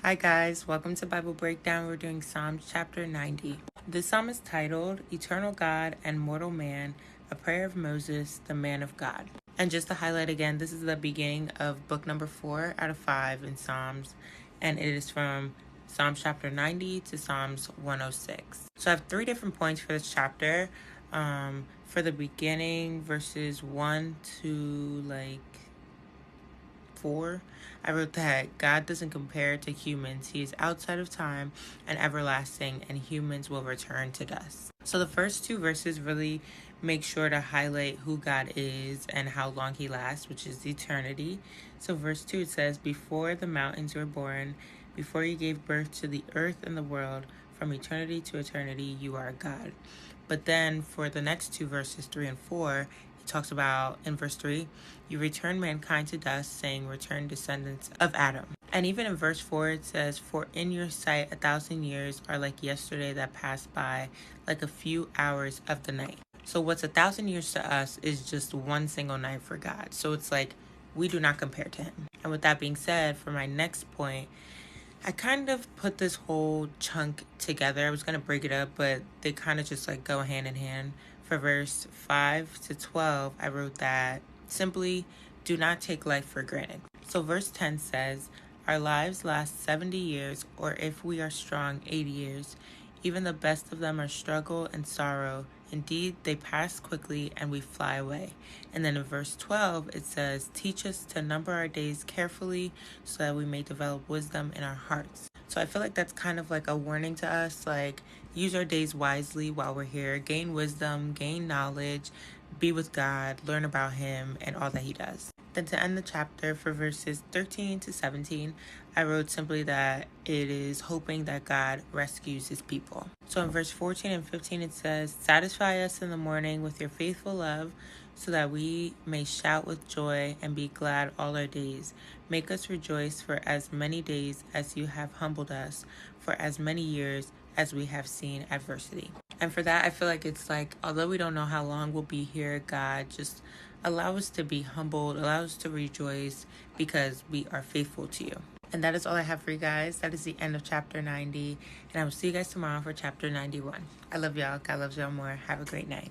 Hi guys, welcome to Bible Breakdown. We're doing Psalms chapter 90. This psalm is titled Eternal God and Mortal Man, a prayer of Moses, the man of God. And just to highlight again, this is the beginning of book number 4 out of 5 in Psalms, and it is from Psalms chapter 90 to Psalms 106. So I have 3 different points for this chapter. For the beginning, verses 1 to 4, I wrote that God doesn't compare to humans. He is outside of time and everlasting, and humans will return to dust. So the first 2 verses really make sure to highlight who God is and how long he lasts, which is eternity. So verse 2, it says, "Before the mountains were born, before you gave birth to the earth and the world, from eternity to eternity, you are God." But then for the next 2 verses, 3 and 4, talks about in verse 3, "You return mankind to dust, saying, return descendants of Adam." And even in verse 4, it says, "For in your sight 1,000 years are like yesterday that passed by, like a few hours of the night." So what's 1,000 years to us is just one single night for God. So it's like we do not compare to him. And with that being said, for my next point, I kind of put this whole chunk together. I was going to break it up, but they kind of just go hand in hand. For verse 5 to 12, I wrote that simply, do not take life for granted. So verse 10 says, "Our lives last 70 years, or if we are strong, 80 years. Even the best of them are struggle and sorrow. Indeed, they pass quickly and we fly away." And then in verse 12, it says, "Teach us to number our days carefully so that we may develop wisdom in our hearts." So I feel like that's kind of like a warning to us, use our days wisely while we're here, gain wisdom, gain knowledge, be with God, learn about him and all that he does. Then to end the chapter, for verses 13 to 17, I wrote simply that it is hoping that God rescues his people. So in verse 14 and 15, it says, "Satisfy us in the morning with your faithful love, so that we may shout with joy and be glad all our days. Make us rejoice for as many days as you have humbled us, for as many years as we have seen adversity." And for that, I feel like it's although we don't know how long we'll be here, God, just allow us to be humbled, allow us to rejoice because we are faithful to you. And that is all I have for you guys. That is the end of chapter 90. And I will see you guys tomorrow for chapter 91. I love y'all. God loves y'all more. Have a great night.